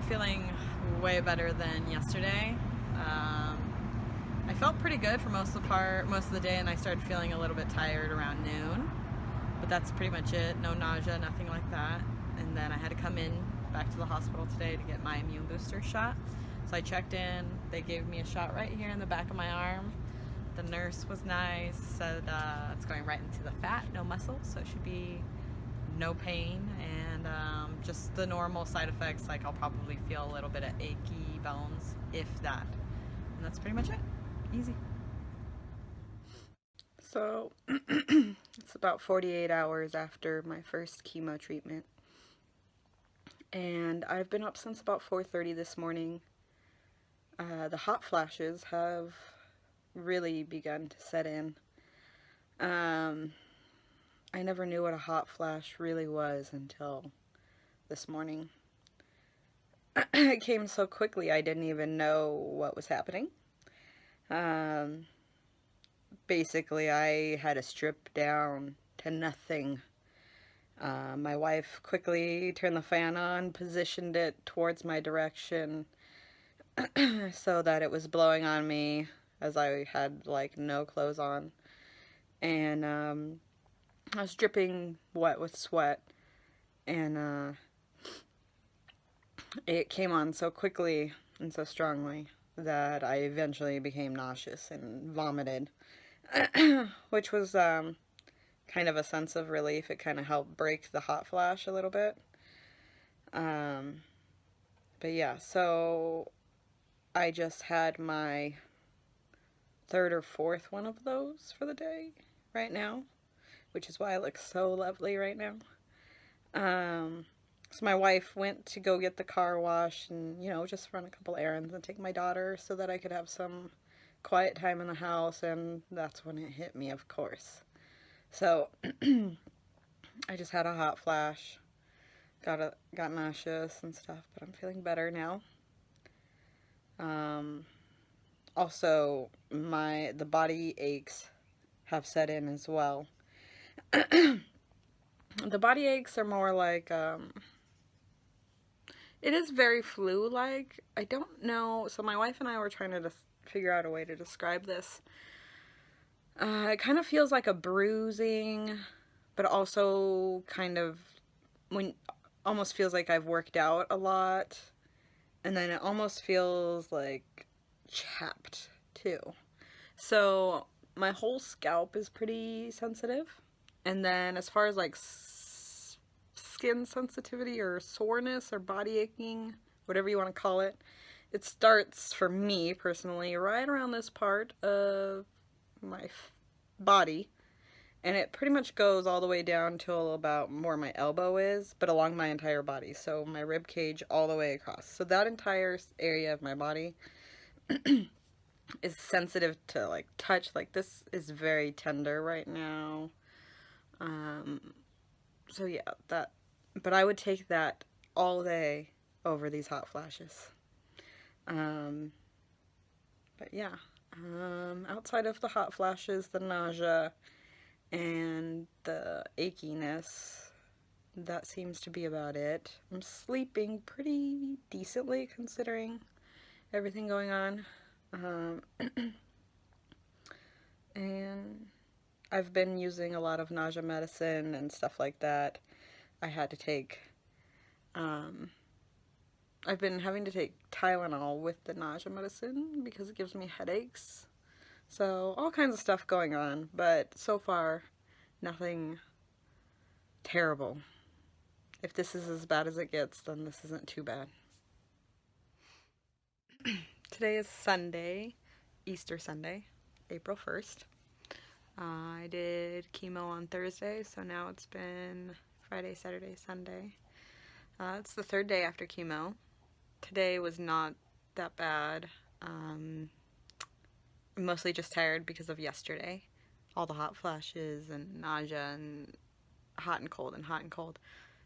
feeling way better than yesterday. I felt pretty good for most of the day, and I started feeling a little bit tired around noon. But that's pretty much it. No nausea, nothing like that. And then I had to come in back to the hospital today to get my immune booster shot. So I checked in. They gave me a shot right here in the back of my arm. The nurse was nice, said it's going right into the fat, no muscle, so it should be no pain, and just the normal side effects, like I'll probably feel a little bit of achy bones, if that. And that's pretty much it. Easy. So, it's about 48 hours after my first chemo treatment. And I've been up since about 4:30 this morning. The hot flashes have really begun to set in. I never knew what a hot flash really was until this morning. It came so quickly, I didn't even know what was happening. Basically, I had to strip down to nothing. My wife quickly turned the fan on, positioned it towards my direction so that it was blowing on me as I had like no clothes on. And I was dripping wet with sweat, and it came on so quickly and so strongly that I eventually became nauseous and vomited, which was kind of a sense of relief. It kind of helped break the hot flash a little bit. But yeah, so I just had my third or fourth one of those for the day right now, which is why I look so lovely right now. So my wife went to go get the car washed and, just run a couple errands and take my daughter so that I could have some quiet time in the house, and that's when it hit me, of course. So I just had a hot flash, got nauseous and stuff, but I'm feeling better now. Also, the body aches have set in as well. The body aches are more like, it is very flu-like. I don't know. So my wife and I were trying to figure out a way to describe this. It kind of feels like a bruising, but also kind of almost feels like I've worked out a lot. And then it almost feels like chapped too. So my whole scalp is pretty sensitive. And then as far as like skin sensitivity or soreness or body aching, whatever you want to call it, it starts for me personally right around this part of my body, and it pretty much goes all the way down till about where my elbow is, but along my entire body, so my rib cage all the way across. So that entire area of my body is sensitive to like touch. Like this is very tender right now. So yeah, but I would take that all day over these hot flashes. But yeah, outside of the hot flashes, the nausea, and the achiness, that seems to be about it. I'm sleeping pretty decently considering everything going on. And I've been using a lot of nausea medicine and stuff like that. I had to take, I've been having to take Tylenol with the nausea medicine because it gives me headaches. So all kinds of stuff going on, but so far nothing terrible. If this is as bad as it gets, then this isn't too bad. Today is Sunday, Easter Sunday, April 1st. I did chemo on Thursday, so now it's been Friday, Saturday, Sunday. It's the third day after chemo. Today was not that bad. I'm mostly just tired because of yesterday. All the hot flashes and nausea and hot and cold and hot and cold.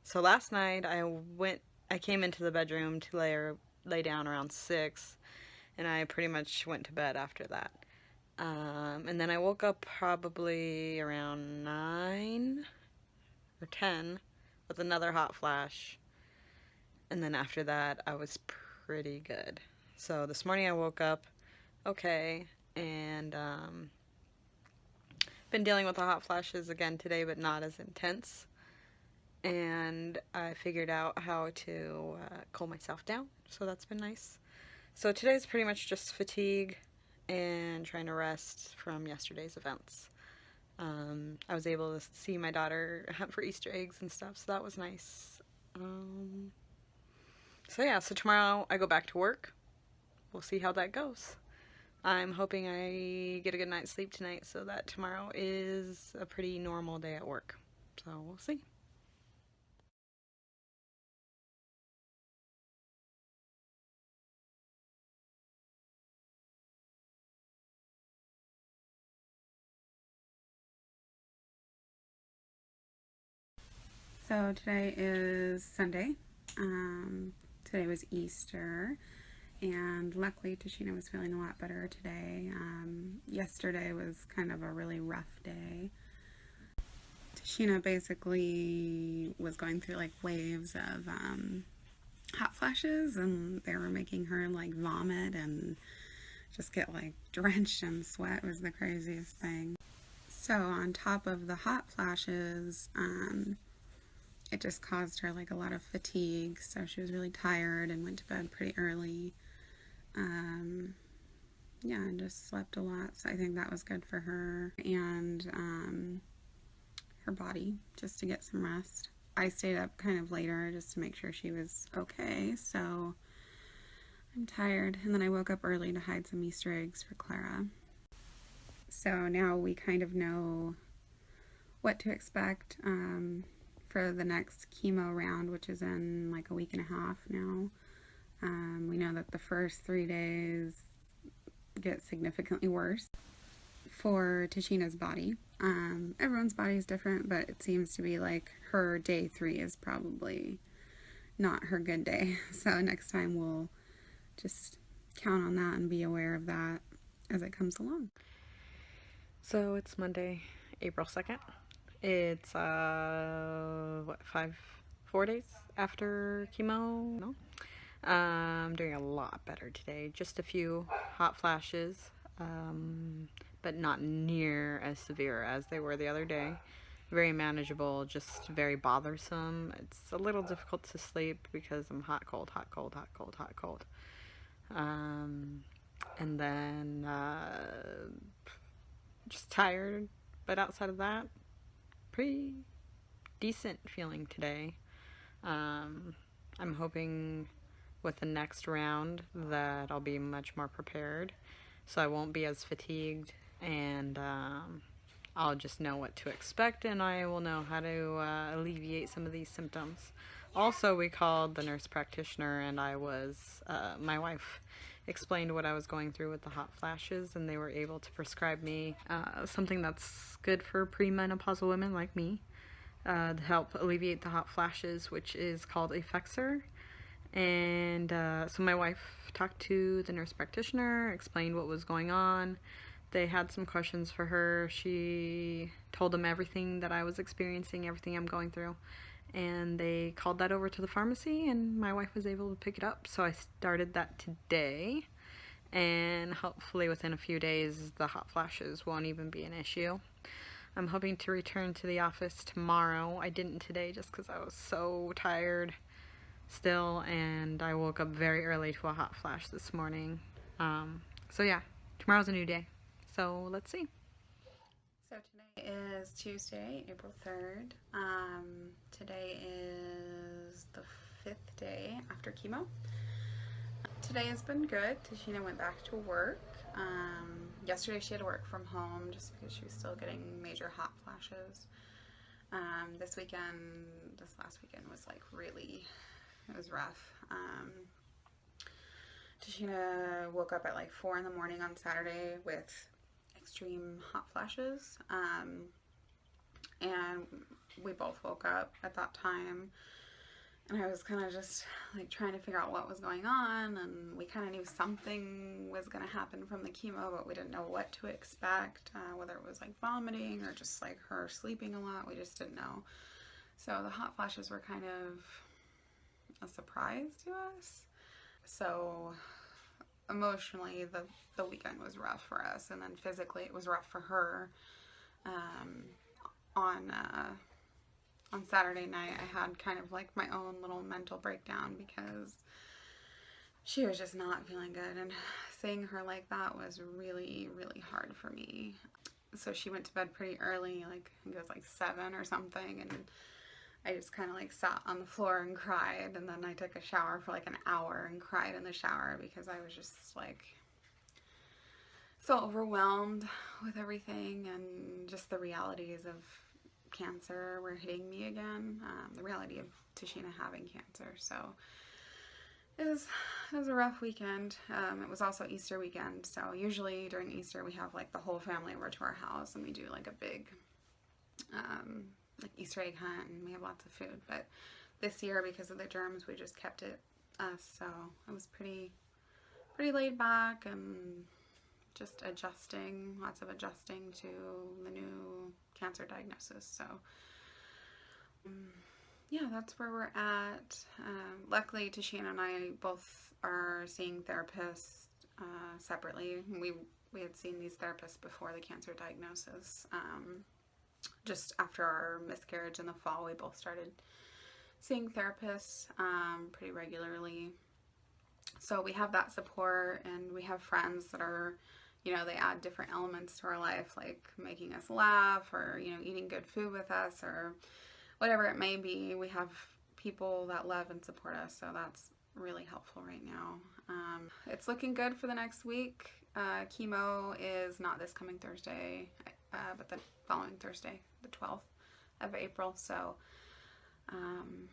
So last night I came into the bedroom to lay down around 6, and I pretty much went to bed after that. And then I woke up probably around 9 or 10 with another hot flash. And then after that, I was pretty good. So this morning I woke up okay, and been dealing with the hot flashes again today, but not as intense. And I figured out how to cool myself down, so that's been nice. So today's pretty much just fatigue and trying to rest from yesterday's events. I was able to see my daughter hunt for Easter eggs and stuff, so that was nice. So yeah, so tomorrow I go back to work. We'll see how that goes. I'm hoping I get a good night's sleep tonight so that tomorrow is a pretty normal day at work. So we'll see. So today is Sunday. Today was Easter, and luckily Tasheena was feeling a lot better today. Yesterday was kind of a really rough day. Tasheena basically was going through like waves of hot flashes, and they were making her like vomit and just get like drenched in sweat. It was the craziest thing. So on top of the hot flashes, it just caused her like a lot of fatigue, so she was really tired and went to bed pretty early. Yeah, and just slept a lot, so I think that was good for her and her body, just to get some rest. I stayed up kind of later just to make sure she was okay, so I'm tired. And then I woke up early to hide some Easter eggs for Clara. So now we kind of know what to expect for the next chemo round, which is in like a week and a half now. We know that the first 3 days get significantly worse for Tasheena's body. Everyone's body is different, but it seems to be like her day 3 is probably not her good day. So next time we'll just count on that and be aware of that as it comes along. So it's Monday, April 2nd. It's, 4 days after chemo? No? I'm doing a lot better today. Just a few hot flashes, but not near as severe as they were the other day. Very manageable, just very bothersome. It's a little difficult to sleep because I'm hot, cold, hot, cold, hot, cold, hot, cold. And then just tired, but outside of that, pretty decent feeling today. I'm hoping with the next round that I'll be much more prepared, so I won't be as fatigued, and I'll just know what to expect, and I will know how to alleviate some of these symptoms. Also, we called the nurse practitioner, and my wife explained what I was going through with the hot flashes, and they were able to prescribe me something that's good for premenopausal women like me to help alleviate the hot flashes, which is called Effexor. And so my wife talked to the nurse practitioner, explained what was going on. They had some questions for her. She told them everything that I was experiencing, everything I'm going through. And they called that over to the pharmacy, and my wife was able to pick it up. So I started that today, and hopefully within a few days the hot flashes won't even be an issue. I'm hoping to return to the office tomorrow. I didn't today just because I was so tired still, and I woke up very early to a hot flash this morning. So yeah, tomorrow's a new day. So let's see. So today is Tuesday, April 3rd. Today is the 5th day after chemo. Today has been good. Tasheena went back to work. Yesterday she had to work from home just because she was still getting major hot flashes. This last weekend was like it was rough. Tasheena woke up at like 4 in the morning on Saturday with extreme hot flashes, and we both woke up at that time, and I was kind of just like trying to figure out what was going on, and we kind of knew something was going to happen from the chemo, but we didn't know what to expect, whether it was like vomiting or just like her sleeping a lot. We just didn't know. So the hot flashes were kind of a surprise to us. So emotionally, the weekend was rough for us, and then physically it was rough for her. On Saturday night, I had kind of like my own little mental breakdown because she was just not feeling good, and seeing her like that was really, really hard for me. So she went to bed pretty early, like I think it was like 7 or something, and I just kind of like sat on the floor and cried, and then I took a shower for like an hour and cried in the shower because I was just like so overwhelmed with everything, and just the realities of cancer were hitting me again, the reality of Tasheena having cancer. So it was a rough weekend. It was also Easter weekend, so usually during Easter we have like the whole family over to our house and we do like a big like Easter egg hunt, and we have lots of food. But this year, because of the germs, we just kept it us, so it was pretty laid back and just adjusting, lots of adjusting to the new cancer diagnosis. So yeah, that's where we're at. Luckily, Tasheena and I both are seeing therapists separately. We had seen these therapists before the cancer diagnosis. Just after our miscarriage in the fall, we both started seeing therapists pretty regularly. So we have that support, and we have friends that are, you know, they add different elements to our life, like making us laugh, or, you know, eating good food with us, or whatever it may be. We have people that love and support us, so that's really helpful right now. It's looking good for the next week. Chemo is not this coming Thursday, but the following Thursday, the 12th of April. So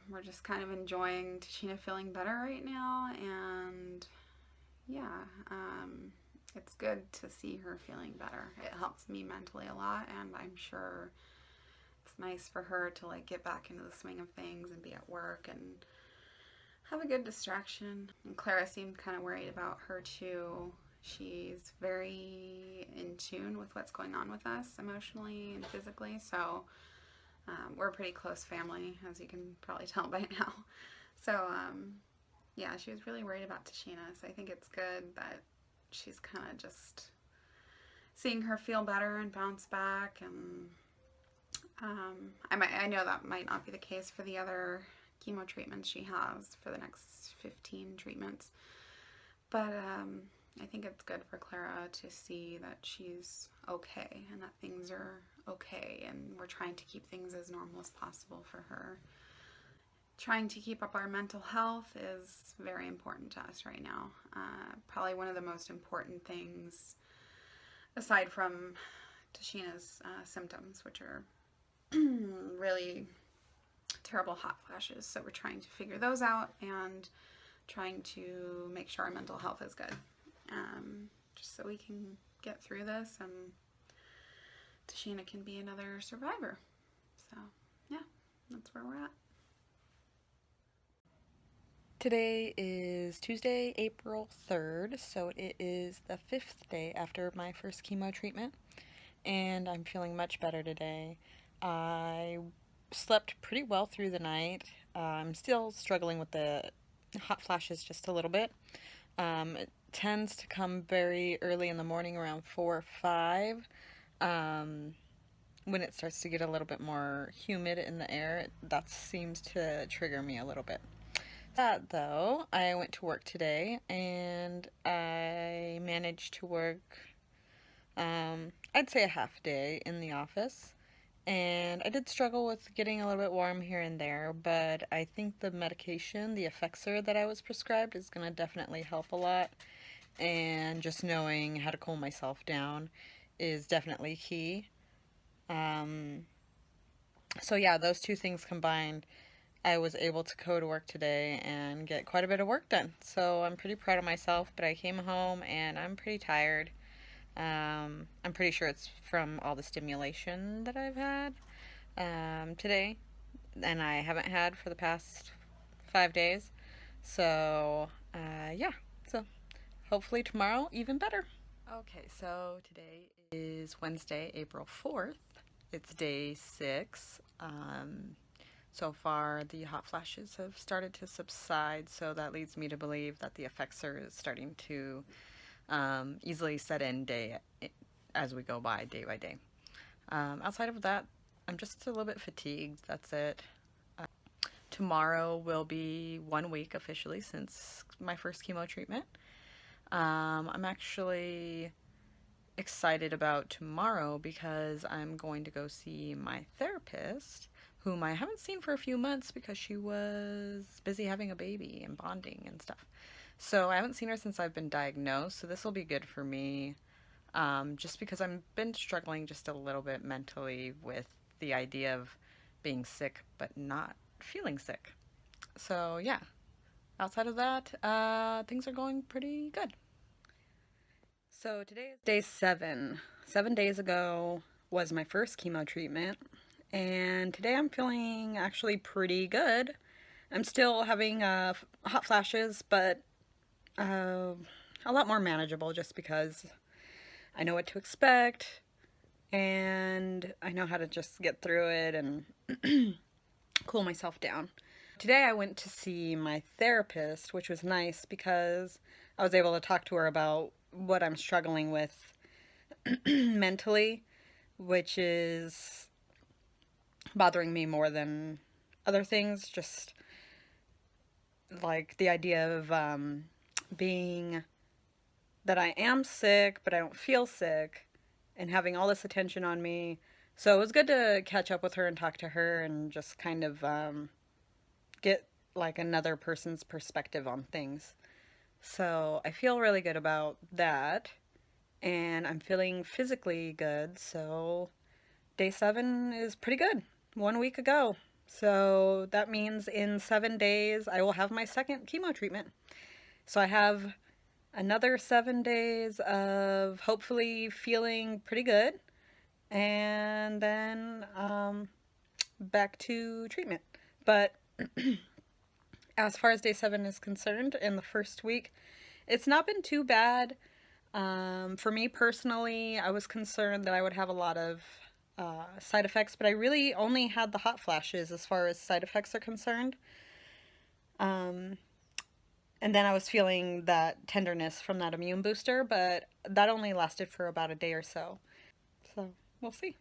we're just kind of enjoying Tasheena feeling better right now, and yeah, it's good to see her feeling better. It helps me mentally a lot, and I'm sure it's nice for her to like get back into the swing of things and be at work and have a good distraction. And Clara seemed kind of worried about her too. She's very in tune with what's going on with us emotionally and physically, so we're a pretty close family, as you can probably tell by now. So yeah, she was really worried about Tasheena, so I think it's good that she's kind of just seeing her feel better and bounce back. And I know that might not be the case for the other chemo treatments she has for the next 15 treatments, but I think it's good for Clara to see that she's okay and that things are okay, and we're trying to keep things as normal as possible for her. Trying to keep up our mental health is very important to us right now. Probably one of the most important things, aside from Tasheena's symptoms, which are really terrible hot flashes. So we're trying to figure those out and trying to make sure our mental health is good, just so we can get through this and Tasheena can be another survivor. So yeah, that's where we're at. Today is Tuesday, April 3rd, so it is the 5th day after my first chemo treatment, and I'm feeling much better today. I slept pretty well through the night. I'm still struggling with the hot flashes just a little bit. It tends to come very early in the morning, around 4 or 5. When it starts to get a little bit more humid in the air, that seems to trigger me a little bit. That though, I went to work today and I managed to work, I'd say a half day in the office, and I did struggle with getting a little bit warm here and there, but I think the medication, the Effexor that I was prescribed, is going to definitely help a lot, and just knowing how to cool myself down is definitely key. So yeah, those two things combined, I was able to go to work today and get quite a bit of work done. So I'm pretty proud of myself, but I came home and I'm pretty tired. I'm pretty sure it's from all the stimulation that I've had today, and I haven't had for the past 5 days. So yeah, so hopefully tomorrow even better. Okay, so today is Wednesday, April 4th. It's day 6. So far, the hot flashes have started to subside, so that leads me to believe that the effects are starting to easily set in as we go by, day by day. Outside of that, I'm just a little bit fatigued. That's it. Tomorrow will be 1 week officially since my first chemo treatment. I'm actually excited about tomorrow because I'm going to go see my therapist, whom I haven't seen for a few months because she was busy having a baby and bonding and stuff. So I haven't seen her since I've been diagnosed, so this will be good for me, just because I've been struggling just a little bit mentally with the idea of being sick but not feeling sick. So yeah, outside of that, things are going pretty good. So today is day 7. 7 days ago was my first chemo treatment, and today I'm feeling actually pretty good. I'm still having hot flashes, but a lot more manageable just because I know what to expect and I know how to just get through it and cool myself down. Today I went to see my therapist, which was nice because I was able to talk to her about what I'm struggling with mentally, which is bothering me more than other things. Just like the idea of being that I am sick, but I don't feel sick, and having all this attention on me. So it was good to catch up with her and talk to her and just kind of get like another person's perspective on things. So I feel really good about that, and I'm feeling physically good, so day 7 is pretty good. 1 week ago. So that means in 7 days I will have my second chemo treatment. So I have another 7 days of hopefully feeling pretty good, and then back to treatment. But as far as day 7 is concerned, in the first week, it's not been too bad. For me personally, I was concerned that I would have a lot of side effects, but I really only had the hot flashes as far as side effects are concerned. And then I was feeling that tenderness from that immune booster, but that only lasted for about a day or so. So we'll see.